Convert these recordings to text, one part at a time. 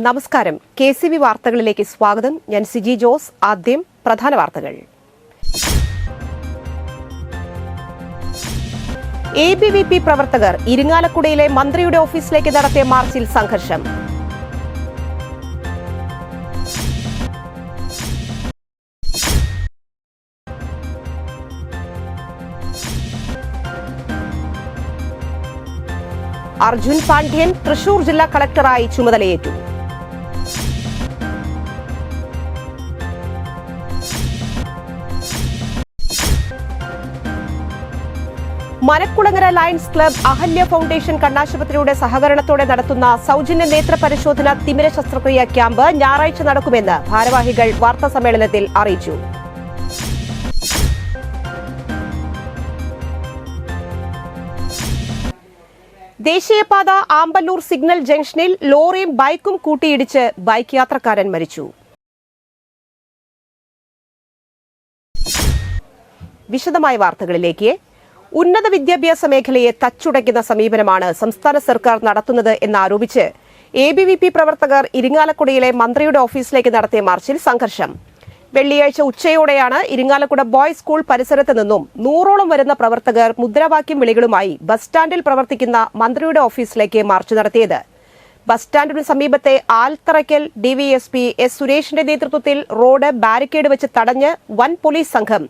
നമസ്കാരം. KCB വാർത്തകളിലേക്ക് സ്വാഗതം. ഞാൻ സിജി ജോസ്. ആദ്യം പ്രധാന വാർത്തകൾ. ABVP പ്രവർത്തകർ ഇരിങ്ങാലക്കുടയിലെ മന്ത്രിയുടെ ഓഫീസിലേക്ക് നടത്തിയ മാർച്ചിൽ സംഘർഷം. അർജുൻ പാണ്ഡ്യൻ തൃശൂർ ജില്ലാ കളക്ടറായി ചുമതലയേറ്റു. Manakkulangara lions club Ahalya foundation കണ്ണാശുപത്രിയുടെ സഹകരണത്തോടെ നടത്തുന്ന സൗജന്യ നേത്ര പരിശോധന തിമിര ശസ്ത്രക്രിയ ക്യാമ്പ് ഞായറാഴ്ച നടക്കുമെന്ന് ഭാരവാഹികൾ വാർത്താസമ്മേളനത്തിൽ അറിയിച്ചു. ദേശീയപാത ആമ്പല്ലൂർ സിഗ്നൽ ജംഗ്ഷനിൽ ലോറിയും ബൈക്കും കൂട്ടിയിടിച്ച് ബൈക്ക് യാത്രക്കാരൻ മരിച്ചു. വിശദമായ വാർത്തകളിലേക്ക്. ഉന്നത വിദ്യാഭ്യാസ മേഖലയെ തച്ചുടയ്ക്കുന്ന സമീപനമാണ് സംസ്ഥാന സർക്കാർ നടത്തുന്നത് എന്നാരോപിച്ച് ABVP പ്രവർത്തകർ ഇരിങ്ങാലക്കുടയിലെ മന്ത്രിയുടെ ഓഫീസിലേക്ക് നടത്തിയ മാർച്ചിൽ സംഘർഷം. വെള്ളിയാഴ്ച ഉച്ചയോടെയാണ് ഇരിങ്ങാലക്കുട ബോയ്സ് സ്കൂൾ പരിസരത്ത് നിന്നും 100ഓളം വരുന്ന പ്രവർത്തകർ മുദ്രാവാക്യം വിളികളുമായി ബസ് സ്റ്റാൻഡിൽ പ്രവർത്തിക്കുന്ന മന്ത്രിയുടെ ഓഫീസിലേക്ക് മാർച്ച് നടത്തിയത്. ബസ് സ്റ്റാൻഡിന് സമീപത്തെ ആൽത്തറയ്ക്കൽ DVSP S സുരേഷിന്റെ നേതൃത്വത്തിൽ റോഡ് ബാരിക്കേഡ് വെച്ച് തടഞ്ഞ് വൻ പോലീസ് സംഘം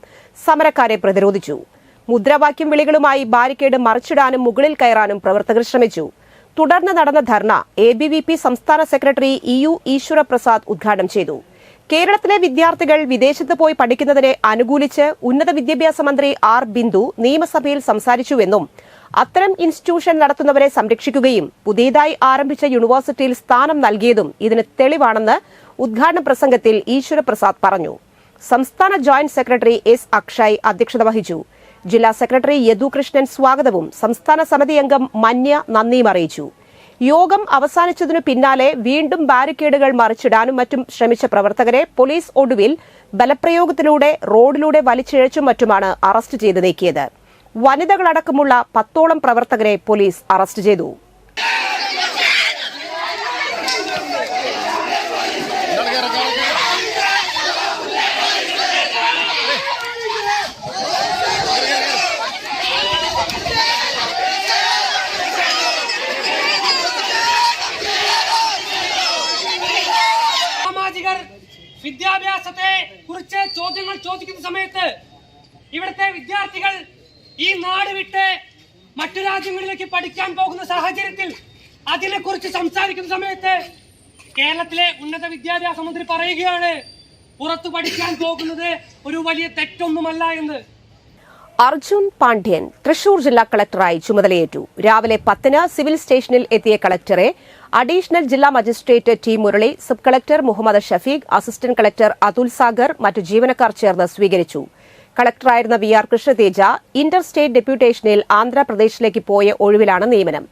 സമരക്കാരെ പ്രതിരോധിച്ചു. മുദ്രാവാക്യം വിളികളുമായി ബാരിക്കേഡ് മറിച്ചിടാനും മുകളിൽ കയറാനും പ്രവർത്തകർ ശ്രമിച്ചു. തുടർന്ന് നടന്ന ധർണ ABVP സംസ്ഥാന സെക്രട്ടറി EU ഈശ്വരപ്രസാദ് ഉദ്ഘാടനം ചെയ്തു. കേരളത്തിലെ വിദ്യാർത്ഥികൾ വിദേശത്ത് പോയി പഠിക്കുന്നതിനെ അനുകൂലിച്ച് ഉന്നത വിദ്യാഭ്യാസ മന്ത്രി R ബിന്ദു നിയമസഭയിൽ സംസാരിച്ചുവെന്നും അത്തരം ഇൻസ്റ്റിറ്റ്യൂഷൻ നടത്തുന്നവരെ സംരക്ഷിക്കുകയും പുതിയതായി ആരംഭിച്ച യൂണിവേഴ്സിറ്റിയിൽ സ്ഥാനം നൽകിയതും ഇതിന് തെളിവാണെന്ന് ഉദ്ഘാടന പ്രസംഗത്തിൽ ഈശ്വരപ്രസാദ് പറഞ്ഞു. സംസ്ഥാന ജോയിന്റ് സെക്രട്ടറി S അക്ഷയ് അധ്യക്ഷത വഹിച്ചു. ജില്ലാ സെക്രട്ടറി യദു കൃഷ്ണൻ സ്വാഗതവും സംസ്ഥാന സമിതി അംഗം മന്യ നന്ദിയും അറിയിച്ചു. യോഗം അവസാനിച്ചതിനു പിന്നാലെ വീണ്ടും ബാരിക്കേഡുകൾ മറിച്ചിടാനും മറ്റും ശ്രമിച്ച പ്രവർത്തകരെ പോലീസ് ഒടുവിൽ ബലപ്രയോഗത്തിലൂടെ റോഡിലൂടെ വലിച്ചിഴച്ചും മറ്റുമാണ് അറസ്റ്റ് ചെയ്ത് നീക്കിയത്. വനിതകളടക്കമുള്ള 10ഓളം പ്രവർത്തകരെ പോലീസ് അറസ്റ്റ് ചെയ്തു. വിദ്യാഭ്യാസത്തെ കുറിച്ച് ചോദ്യങ്ങൾ ചോദിക്കുന്ന സമയത്ത് ഇവിടുത്തെ വിദ്യാർത്ഥികൾ ഈ നാട് വിട്ട് മറ്റു രാജ്യങ്ങളിലേക്ക് പഠിക്കാൻ പോകുന്ന സാഹചര്യത്തിൽ അതിനെക്കുറിച്ച് സംസാരിക്കുന്ന സമയത്ത് കേരളത്തിലെ ഉന്നത വിദ്യാഭ്യാസ മന്ത്രി പറയുകയാണ് പുറത്തു പഠിക്കാൻ പോകുന്നത് ഒരു വലിയ തെറ്റൊന്നുമല്ല എന്ന്. അർജുൻ പാണ്ഡ്യൻ തൃശൂർ ജില്ലാ കളക്ടറായി ചുമതലയേറ്റു. രാവിലെ 10-ന് സിവിൽ സ്റ്റേഷനിൽ എത്തിയ കളക്ടറെ അഡീഷണൽ ജില്ലാ magistrate T Murali, sub collector Muhammad Shafeeq, assistant collector Athul Sagar, മറ്റു ജീവനക്കാർ ചേർന്ന് സ്വീകരിച്ചു. കളക്ടറായിരുന്ന VR കൃഷ്ണതേജ ഇന്റർ സ്റ്റേറ്റ് ഡെപ്യൂട്ടേഷനിൽ ആന്ധ്രാപ്രദേശിലേക്ക് പോയ ഒഴിവിലാണ് നിയമനം.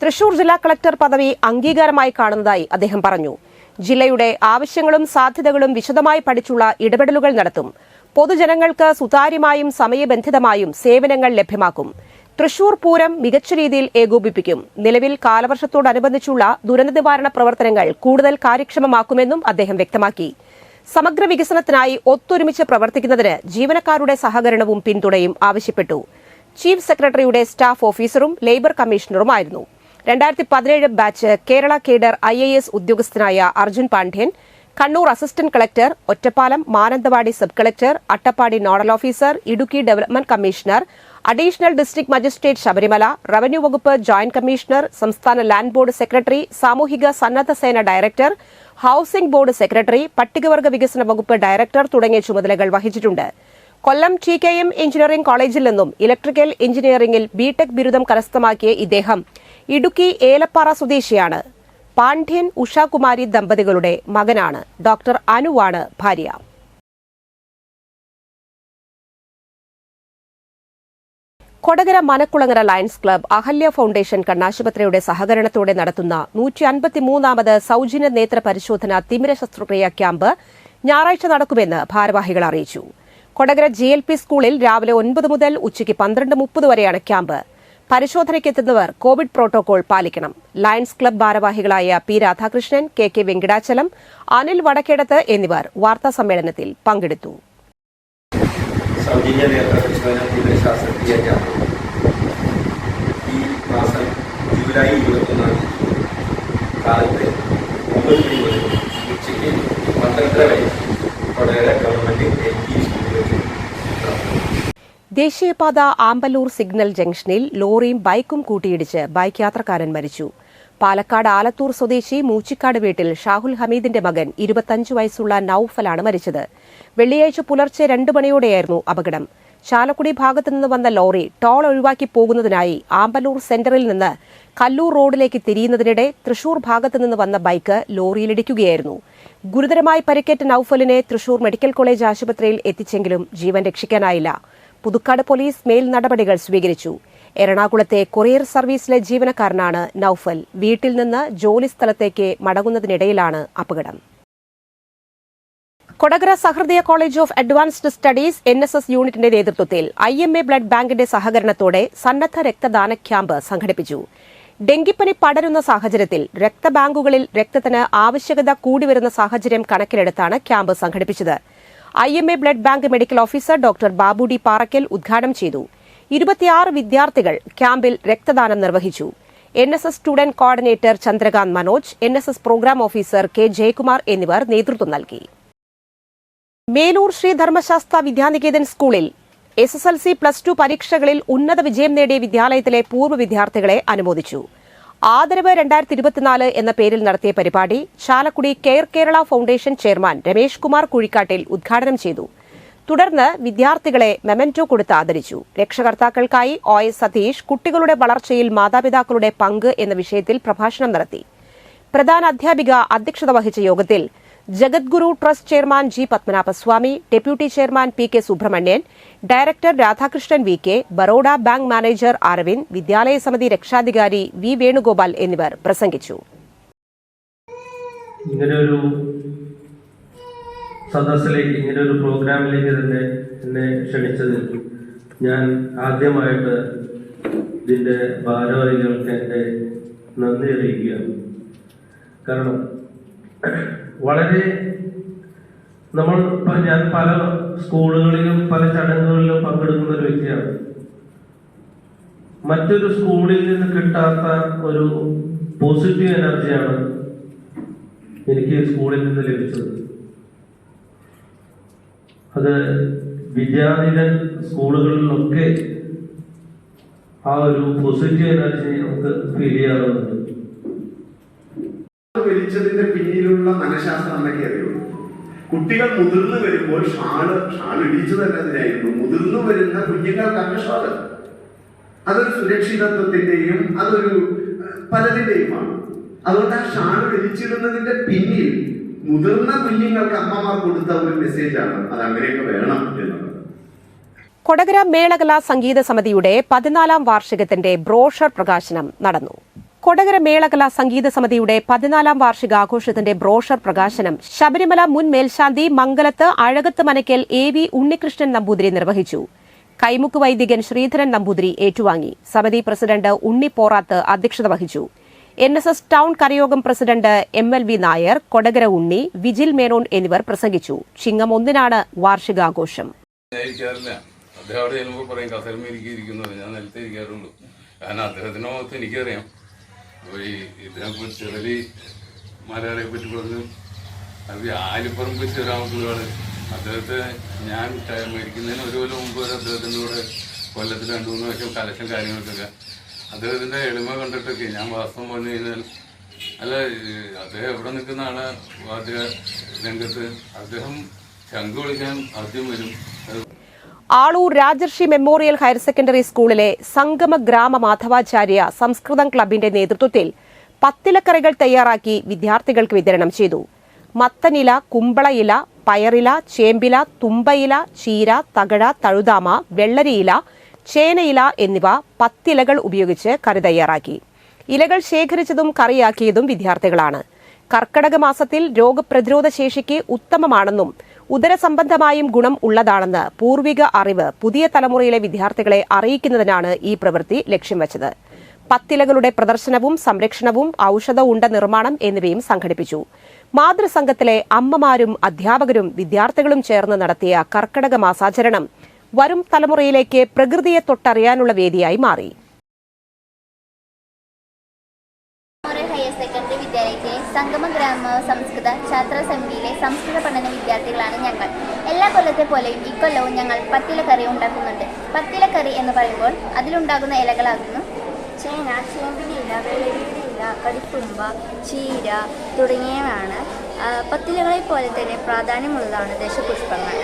തൃശൂർ ജില്ലാ കളക്ടർ പദവി അംഗീകാരമായി കാണുന്നതായി അദ്ദേഹം പറഞ്ഞു. ജില്ലയുടെ ആവശ്യങ്ങളും സാധ്യതകളും വിശദമായി പഠിച്ചുള്ള ഇടപെടലുകൾ നടത്തും. പൊതുജനങ്ങൾക്ക് സുതാര്യമായും സമയബന്ധിതമായും സേവനങ്ങൾ ലഭ്യമാക്കും. തൃശൂർ പൂരം മികച്ച രീതിയിൽ ഏകോപിപ്പിക്കും. നിലവിൽ കാലവർഷത്തോടനുബന്ധിച്ചുള്ള ദുരന്ത നിവാരണ പ്രവർത്തനങ്ങൾ കൂടുതൽ കാര്യക്ഷമമാക്കുമെന്നും അദ്ദേഹം വ്യക്തമാക്കി. സമഗ്ര വികസനത്തിനായി ഒത്തൊരുമിച്ച് പ്രവർത്തിക്കുന്നതിന് ജീവനക്കാരുടെ സഹകരണവും പിന്തുണയും ആവശ്യപ്പെട്ടു. ചീഫ് സെക്രട്ടറിയുടെ സ്റ്റാഫ് ഓഫീസറും ലേബർ കമ്മീഷണറുമായിരുന്നു. 2017 ബാച്ച് കേരള കേഡർ IAS ഉദ്യോഗസ്ഥനായ Arjun Pandian Kannur assistant collector, Ottapalam Mananthavady sub collector, Attappadi nodal officer, Idukki development commissioner, additional district magistrate Sabarimala, revenue വകുപ്പ് ജോയിന്റ് കമ്മീഷണർ, സംസ്ഥാന ലാൻഡ് ബോർഡ് സെക്രട്ടറി, സാമൂഹിക സന്നദ്ധ സേന ഡയറക്ടർ, ഹൌസിംഗ് ബോർഡ് സെക്രട്ടറി, പട്ടികവർഗ വികസന വകുപ്പ് ഡയറക്ടർ തുടങ്ങിയ ചുമതലകൾ വഹിച്ചിട്ടുണ്ട്. കൊല്ലം TKM എഞ്ചിനീയറിംഗ് കോളേജിൽ നിന്നും ഇലക്ട്രിക്കൽ എഞ്ചിനീയറിംഗിൽ BTech ബിരുദം കരസ്ഥമാക്കിയ ഇദ്ദേഹം ഇടുക്കി ഏലപ്പാറ സ്വദേശിയാണ്. പാണ്ഡ്യൻ ഉഷാകുമാരി ദമ്പതികളുടെ മകനാണ്. ഡോക്ടർ അനുവാണ് ഭാര്യ. Kodakara Manakkulangara lions club Ahalya foundation കണ്ണാശുപത്രിയുടെ സഹകരണത്തോടെ നടത്തുന്ന 153ാമത് സൗജന്യ നേത്ര പരിശോധന തിമിര ശസ്ത്രക്രിയ ക്യാമ്പ് ഞായറാഴ്ച നടക്കുമെന്ന് ഭാരവാഹികൾ അറിയിച്ചു. കൊടകര GLP സ്കൂളിൽ രാവിലെ 9 മുതൽ ഉച്ചയ്ക്ക് 12:30 വരെയാണ് ക്യാമ്പ്. പരിശോധനയ്ക്കെത്തുന്നവർ കോവിഡ് പ്രോട്ടോകോൾ പാലിക്കണം. ലയൺസ് ക്ലബ്ബ് ഭാരവാഹികളായ പി രാധാകൃഷ്ണൻ, കെ വെങ്കിടാചലം, അനിൽ വടക്കേടത്ത് എന്നിവർ വാർത്താസമ്മേളനത്തിൽ പങ്കെടുത്തു. സൗജന്യ നേത്ര പരിശോധന ശാസ്ത്രീയ ക്യാമ്പ് ഈ മാസം ജൂലൈ 21 കാലത്ത് 9 മണി മുതൽ ഉച്ചയ്ക്ക് 12:30 വരെ കൊടകര ഗവൺമെന്റ് LP സ്കൂളിൽ. ദേശീയപാത ആമ്പല്ലൂർ സിഗ്നൽ ജംഗ്ഷനിൽ ലോറിയും ബൈക്കും കൂട്ടിയിടിച്ച് ബൈക്ക് യാത്രക്കാരൻ മരിച്ചു. പാലക്കാട് ആലത്തൂർ സ്വദേശി മൂച്ചിക്കാട് വീട്ടിൽ ഷാഹുൽ ഹമീദിന്റെ മകൻ 25 വയസ്സുള്ള നൌഫലാണ് മരിച്ചത്. വെള്ളിയാഴ്ച പുലർച്ചെ 2 മണിയോടെയായിരുന്നു അപകടം. ചാലക്കുടി ഭാഗത്തുനിന്ന് വന്ന ലോറി ടോൾ ഒഴിവാക്കി പോകുന്നതിനായി ആമ്പല്ലൂർ സെന്ററിൽ നിന്ന് കല്ലൂർ റോഡിലേക്ക് തിരിയുന്നതിനിടെ തൃശൂർ ഭാഗത്തുനിന്ന് വന്ന ബൈക്ക് ലോറിയിലിടിക്കുകയായിരുന്നു. ഗുരുതരമായി പരിക്കേറ്റ നൌഫലിനെ തൃശൂർ മെഡിക്കൽ കോളേജ് ആശുപത്രിയിൽ എത്തിച്ചെങ്കിലും ജീവൻ രക്ഷിക്കാനായില്ല. പുതുക്കാട് പോലീസ് മേൽ നടപടികൾ സ്വീകരിച്ചു. എറണാകുളത്തെ കൊറിയർ സർവീസിലെ ജീവനക്കാരനാണ് നൌഫൽ. വീട്ടിൽ നിന്ന് ജോലിസ്ഥലത്തേക്ക് മടങ്ങുന്നതിനിടയിലാണ് അപകടം. Kodakara Sahrudaya college of advanced studies NSS യൂണിറ്റിന്റെ നേതൃത്വത്തിൽ IMA ബ്ലഡ് ബാങ്കിന്റെ സഹകരണത്തോടെ സന്നദ്ധ രക്തദാന ക്യാമ്പ് സംഘടിപ്പിച്ചു. ഡെങ്കിപ്പനി പടരുന്ന സാഹചര്യത്തിൽ രക്തബാങ്കുകളിൽ രക്തത്തിന് ആവശ്യകത കൂടിവരുന്ന സാഹചര്യം കണക്കിലെടുത്താണ് ക്യാമ്പ് സംഘടിപ്പിച്ചത്. IMA blood bank medical officer doctor Babu D Parakkal ഉദ്ഘാടനം ചെയ്തു. 26 വിദ്യാർത്ഥികൾ ക്യാമ്പിൽ രക്തദാനം നിർവഹിച്ചു. NSS student coordinator Chandrakanth Manoj, NSS programme officer K Jayakumar എന്നിവർ നേതൃത്വം നൽകി. മേലൂർ ശ്രീ ധർമ്മശാസ്ത്ര വിദ്യാനികേതൻ സ്കൂളിൽ SSLC +2 പരീക്ഷകളിൽ ഉന്നത വിജയം നേടിയ വിദ്യാലയത്തിലെ പൂർവ്വ വിദ്യാർത്ഥികളെ അനുമോദിച്ചു. ആദരവ് 2024 എന്ന പേരിൽ നടത്തിയ പരിപാടി Chalakudy care Kerala foundation chairman Ramesh Kumar Kuzhikkattil ഉദ്ഘാടനം ചെയ്തു. തുടർന്ന് വിദ്യാർത്ഥികളെ മെമന്റോ കൊടുത്ത് ആദരിച്ചു. രക്ഷകർത്താക്കൾക്കായി OS സതീഷ് കുട്ടികളുടെ വളർച്ചയിൽ മാതാപിതാക്കളുടെ പങ്ക് എന്ന വിഷയത്തിൽ പ്രഭാഷണം നടത്തി. പ്രധാന അധ്യാപിക അധ്യക്ഷത വഹിച്ച യോഗത്തിൽ Jagadguru trust chairman G Padmanabhaswamy, deputy chairman PK Subramanian, director Radhakrishnan VK, Baroda bank manager Aravind, വിദ്യാലയ സമിതി രക്ഷാധികാരി V വേണുഗോപാൽ എന്നിവർ പ്രസംഗിച്ചു. ഇങ്ങനെയൊരു സദസ്സിലേക്ക്, ഇങ്ങനെയൊരു പ്രോഗ്രാമിലേക്ക് തന്നെ എന്നെ ക്ഷണിച്ചതിൽ ഞാൻ ആദ്യമായിട്ട് ഇതിൻ്റെ ഭാരവാഹികൾക്ക് എൻ്റെ നന്ദി അറിയിക്കുകയാണ്. കാരണം വളരെ ഞാൻ പല സ്കൂളുകളിലും പല ചടങ്ങുകളിലും പങ്കെടുക്കുന്ന ഒരു വ്യക്തിയാണ്. മറ്റൊരു സ്കൂളിൽ നിന്ന് കിട്ടാത്ത ഒരു പോസിറ്റീവ് എനർജിയാണ് എനിക്ക് സ്കൂളിൽ നിന്ന് ലഭിച്ചത്. അത് വിദ്യാനിധൻ സ്കൂളുകളിലൊക്കെ ആ ഒരു പോസിറ്റീവ് എനർജി നമുക്ക് ഫീൽ ചെയ്യാറുണ്ട്. വലിച്ചതിന്റെ പിന്നിലുള്ള മനഃശാസ്ത്രം എന്നൊക്കെ അറിയുള്ളൂ. കുട്ടികൾ മുതിർന്നു വരുമ്പോൾ ഷാൾ ഇടിച്ചു തന്നെ അതിനായിരുന്നു. മുതിർന്നു വരുന്ന കുഞ്ഞുങ്ങൾക്കാണ് ഷാള്. അതൊരു സുരക്ഷിതത്വത്തിന്റെയും അതൊരു പലതിന്റെയുമാണ്. അതുകൊണ്ട് ആ ഷാൾ വലിച്ചിടുന്നതിന്റെ പിന്നിൽ മുതിർന്ന കുഞ്ഞുങ്ങൾക്ക് അമ്മമാർ കൊടുത്ത ഒരു മെസ്സേജാണ്. അത് അങ്ങനെയൊക്കെ വേണം എന്നുള്ളത്. കൊടകര മേളകലാ സംഗീത സമിതിയുടെ 14ാം വാർഷികത്തിന്റെ ബ്രോഷർ പ്രകാശനം നടന്നു. കൊടകര മേളകലാ സംഗീത സമിതിയുടെ 14ാം വാർഷികാഘോഷത്തിന്റെ ബ്രോഷർ പ്രകാശനം ശബരിമല മുൻ മേൽശാന്തി മംഗലത്ത് അഴകത്ത് മനയ്ക്കൽ AV ഉണ്ണികൃഷ്ണൻ നമ്പൂതിരി നിർവഹിച്ചു. കൈമുക്ക് വൈദികൻ ശ്രീധരൻ നമ്പൂതിരി ഏറ്റുവാങ്ങി. സമിതി പ്രസിഡന്റ് ഉണ്ണി പോറാത്ത് അധ്യക്ഷത വഹിച്ചു. NSS ടൌൺ കരയോഗം പ്രസിഡന്റ് MLV നായർ, കൊടകര ഉണ്ണി, വിജിൽ മേനോൻ എന്നിവർ പ്രസംഗിച്ചു. ചിങ്ങം 1-നാണ് വാർഷികാഘോഷം. ഞാൻ നിലത്ത് ഇരിക്കാറുള്ളൂ. കാരണം അദ്ദേഹത്തിനോ എനിക്കറിയാം. അപ്പോൾ ഇതിനെക്കുറിച്ച് ചെറിയ മലയാളിയെ പറ്റി പറഞ്ഞു. അത് ആലിപ്പറമ്പ് ശിവരാമപിള്ളയാണ്. അദ്ദേഹത്തെ ഞാൻ മരിക്കുന്നതിന് ഒരു കൊല്ലം മുമ്പ് വരെ അദ്ദേഹത്തിൻ്റെ കൂടെ കൊല്ലത്തിൽ 2-3 വർഷം കലക്ഷൻ കാര്യങ്ങൾക്കൊക്കെ അദ്ദേഹത്തിൻ്റെ എളിമ കണ്ടിട്ടൊക്കെ ഞാൻ വാസ്തവം പറഞ്ഞു കഴിഞ്ഞാൽ അല്ല അദ്ദേഹം എവിടെ നിൽക്കുന്ന ആളെ വാദ്യ രംഗത്ത് അദ്ദേഹം ശംഖ് വിളിക്കാൻ ആദ്യം വരും. ആളൂർ രാജർഷി മെമ്മോറിയൽ ഹയർ സെക്കൻഡറി സ്കൂളിലെ സംഗമ ഗ്രാമ മാധവാചാര്യ സംസ്കൃതം ക്ലബിന്റെ നേതൃത്വത്തിൽ പത്തിലക്കറികൾ തയ്യാറാക്കി വിദ്യാർത്ഥികൾക്ക് വിതരണം ചെയ്തു. മത്തനില, കുമ്പളയില, പയറില, ചേമ്പില, തുമ്പയില, ചീര, തകഴ, തഴുതാമ, വെള്ളരിയില, ചേനയില എന്നിവ 10 ഇലകൾ ഉപയോഗിച്ച് കറി തയ്യാറാക്കി. ഇലകൾ ശേഖരിച്ചതും കറിയാക്കിയതും വിദ്യാർത്ഥികളാണ്. കർക്കടക മാസത്തിൽ രോഗപ്രതിരോധ ശേഷിക്ക് ഉത്തമമാണെന്നും ഉദരസംബന്ധമായും ഗുണം ഉള്ളതാണെന്ന് പൂർവിക അറിവ് പുതിയ തലമുറയിലെ വിദ്യാർത്ഥികളെ അറിയിക്കുന്നതിനാണ് ഈ പ്രവൃത്തി ലക്ഷ്യം വച്ചത്. പത്തിലകളുടെ പ്രദർശനവും സംരക്ഷണവും ഔഷധ ഉണ്ട നിർമ്മാണം എന്നിവയും സംഘടിപ്പിച്ചു. മാതൃസംഘത്തിലെ അമ്മമാരും അധ്യാപകരും വിദ്യാർത്ഥികളും ചേർന്ന് നടത്തിയ കർക്കടക മാസാചരണം വരും തലമുറയിലേക്ക് പ്രകൃതിയെ തൊട്ടറിയാനുള്ള വേദിയായി മാറി. ഹയർ സെക്കൻഡറി വിദ്യാലയത്തിലെ സംഗമ ഗ്രാമ സംസ്കൃത ഛാത്ര സമിതിയിലെ സംസ്കൃത പഠന വിദ്യാർത്ഥികളാണ് ഞങ്ങൾ. എല്ലാ കൊല്ലത്തെ പോലെയും ഇക്കൊല്ലവും ഞങ്ങൾ പത്തിലക്കറി ഉണ്ടാക്കുന്നുണ്ട്. പത്തിലക്കറി എന്ന് പറയുമ്പോൾ അതിലുണ്ടാകുന്ന ഇലകളാകുന്നു ചേന, ചേമ്പിൻ്റെ ഇല, വെള്ളരിയുടെ ഇല, കടിപ്പുറുമ്പ, ചീര തുടങ്ങിയവയാണ്. പത്തിലകളെ പോലെ തന്നെ പ്രാധാന്യമുള്ളതാണ് ദശപുഷ്പങ്ങൾ.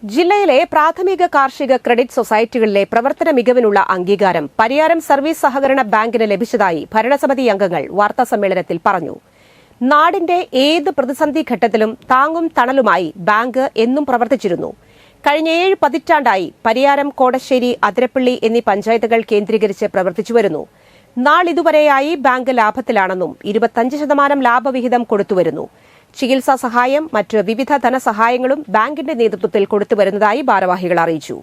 ജില്ലയിലെ പ്രാഥമിക കാർഷിക ക്രെഡിറ്റ് സൊസൈറ്റികളിലെ പ്രവർത്തന മികവിനുള്ള അംഗീകാരം പരിയാരം സർവീസ് സഹകരണ ബാങ്കിന് ലഭിച്ചതായി ഭരണസമിതി അംഗങ്ങൾ വാർത്താസമ്മേളനത്തിൽ പറഞ്ഞു. നാടിന്റെ ഏത് പ്രതിസന്ധി ഘട്ടത്തിലും താങ്ങും തണലുമായി ബാങ്ക് എന്നും പ്രവർത്തിച്ചിരുന്നു. കഴിഞ്ഞ 7 പതിറ്റാണ്ടായി പരിയാരം, കോടശ്ശേരി, അതിരപ്പള്ളി എന്നീ പഞ്ചായത്തുകൾ കേന്ദ്രീകരിച്ച് പ്രവർത്തിച്ചുവരുന്നു. നാളിതുവരെയായി ബാങ്ക് ലാഭത്തിലാണെന്നും 25% ലാഭവിഹിതം കൊടുത്തുവരുന്നു. ചികിത്സാ സഹായം, മറ്റ് വിവിധ ധനസഹായങ്ങളും ബാങ്കിന്റെ നേതൃത്വത്തിൽ കൊടുത്തുവരുന്നതായി ഭാരവാഹികൾ അറിയിച്ചു.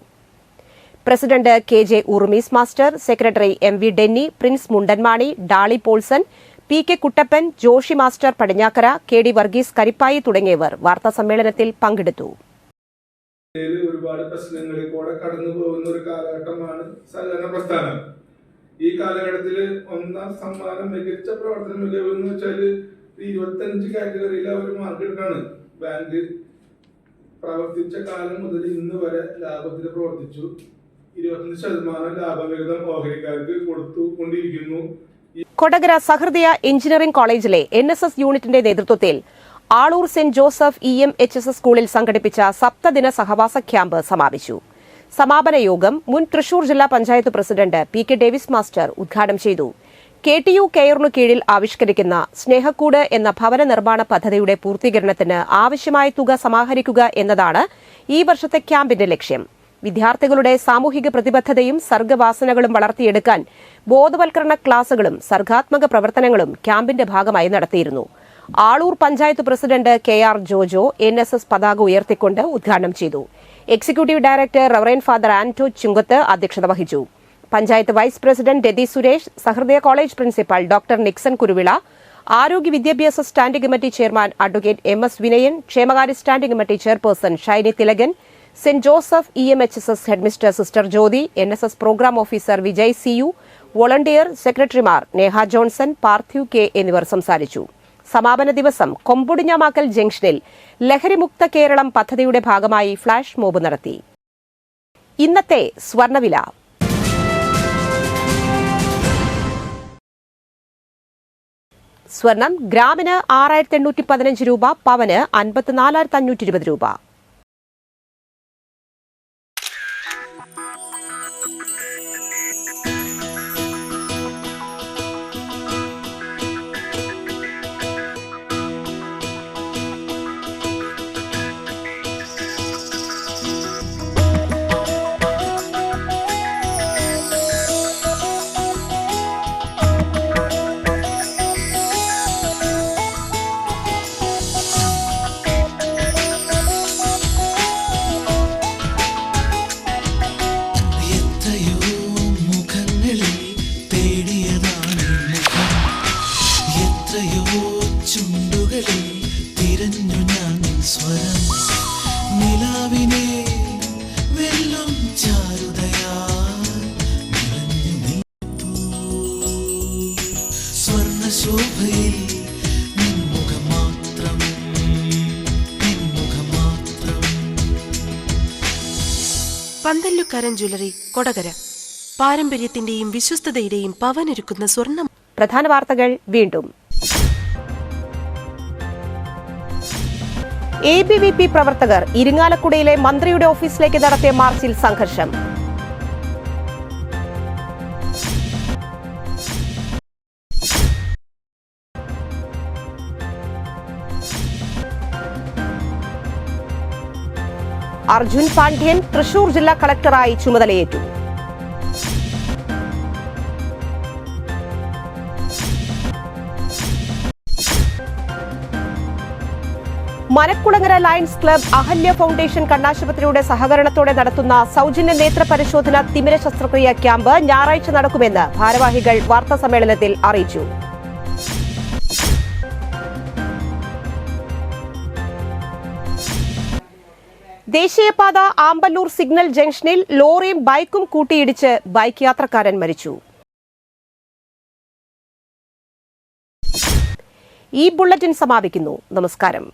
President KJ Urumees master, secretary MV Denny, Prince Mundanmani, Dolly Paulson, PK Kuttappan, Joshy master Padinjakkara, KD Varghese Karippayi തുടങ്ങിയവർ വാർത്താസമ്മേളനത്തിൽ പങ്കെടുത്തു. ഒരുപാട് പ്രശ്നങ്ങളിലൂടെ കടന്നു പോകുന്ന ഒരു കാലഘട്ടമാണ് സഹകരണ പ്രസ്ഥാനം. ഈ കാലഘട്ടത്തിൽ ഒന്നാം സമ്മാനം മികച്ച പ്രവർത്തന മികവ് എന്ന് വെച്ചാൽ 25 കാറ്റഗറിയിൽ അവർ മാർക്ക് എടുക്കാണ്. ബാങ്ക് പ്രവർത്തിച്ച കാലം മുതൽ ഇന്ന് വരെ ലാഭത്തിൽ പ്രവർത്തിച്ചു. 25% ലാഭവിഹിതം ഓഹരിക്കാർക്ക് കൊടുത്തുകൊണ്ടിരിക്കുന്നു. കൊടകര സഹൃദയ എഞ്ചിനീയറിംഗ് കോളേജിലെ NSS യൂണിറ്റിന്റെ നേതൃത്വത്തിൽ ആളൂർ സെന്റ് ജോസഫ് EMHS സ്കൂളിൽ സംഘടിപ്പിച്ച സപ്തദിന സഹവാസ ക്യാമ്പ് സമാപിച്ചു. സമാപന യോഗം മുൻ തൃശൂർ ജില്ലാ panchayat president PK Davis master ഉദ്ഘാടനം ചെയ്തു. KTU കെയറിനു കീഴിൽ ആവിഷ്കരിക്കുന്ന സ്നേഹക്കൂട് എന്ന ഭവന നിർമ്മാണ പദ്ധതിയുടെ പൂർത്തീകരണത്തിന് ആവശ്യമായ തുക സമാഹരിക്കുക എന്നതാണ് ഈ വർഷത്തെ ക്യാമ്പിന്റെ ലക്ഷ്യം. വിദ്യാർത്ഥികളുടെ സാമൂഹിക പ്രതിബദ്ധതയും സർഗ്ഗവാസനകളും വളർത്തിയെടുക്കാൻ ബോധവൽക്കരണ ക്ലാസുകളും സർഗ്ഗാത്മക പ്രവർത്തനങ്ങളും ക്യാമ്പിന്റെ ഭാഗമായി നടത്തിയിരുന്നു. Aloor panchayat president KR Jojo NSS പതാക ഉയർത്തിക്കൊണ്ട് ഉദ്ഘാടനം ചെയ്തു. Executive director reverend father Anto Chunkath അധ്യക്ഷത വഹിച്ചു. Panchayat vice president Rathi Suresh, Sahrudaya college principal doctor Nixon Kuruvila, ആരോഗ്യ വിദ്യാഭ്യാസ standing committee chairman advocate MS Vinayan, ക്ഷേമകാര്യ standing committee chairperson Shiny Thilakan, saint Joseph EMHS headmistress sister Jyothi, NSS programme officer Vijay CU, volunteer സെക്രട്ടറിമാർ നേഹ ജോൺസൺ, പാർത്ഥിവ് K എന്നിവർ സംസാരിച്ചു. സമാപന ദിവസം കൊമ്പുടിഞ്ഞാമാക്കൽ ജംഗ്ഷനിൽ ലഹരിമുക്ത കേരളം പദ്ധതിയുടെ ഭാഗമായി ഫ്ളാഷ് മോബ് നടത്തി. ഇന്നത്തെ സ്വർണ്ണവില. സ്വർണം ഗ്രാമിന് 6815 രൂപ, പവന് 54,520 രൂപ. പന്തല്ലുക്കാരൻ ജ്വല്ലറി, കൊടകര. പാരമ്പര്യത്തിന്റെയും വിശ്വസ്തതയുടെയും പവനൊരുക്കുന്ന സ്വർണ്ണം. പ്രധാന വാർത്തകൾ വീണ്ടും. ABVP പ്രവർത്തകർ ഇരിങ്ങാലക്കുടയിലെ മന്ത്രിയുടെ ഓഫീസിലേക്ക് നടത്തിയ മാർച്ചിൽ സംഘർഷം. അർജുൻ പാണ്ഡ്യൻ തൃശൂർ ജില്ലാ കളക്ടറായി ചുമതലയേറ്റു. Manakkulangara lions club Ahalya foundation കണ്ണാശുപത്രിയുടെ സഹകരണത്തോടെ നടത്തുന്ന സൗജന്യ നേത്ര പരിശോധന തിമിര ശസ്ത്രക്രിയ ക്യാമ്പ് ഞായറാഴ്ച നടക്കുമെന്ന് ഭാരവാഹികൾ വാർത്താസമ്മേളനത്തിൽ അറിയിച്ചു. ദേശീയപാത ആമ്പല്ലൂർ സിഗ്നൽ ജംഗ്ഷനിൽ ലോറിയും ബൈക്കും കൂട്ടിയിടിച്ച് ബൈക്ക് യാത്രക്കാരൻ മരിച്ചു. ഈ ബുള്ളറ്റിൻ സമാപിക്കുന്നു. നമസ്കാരം.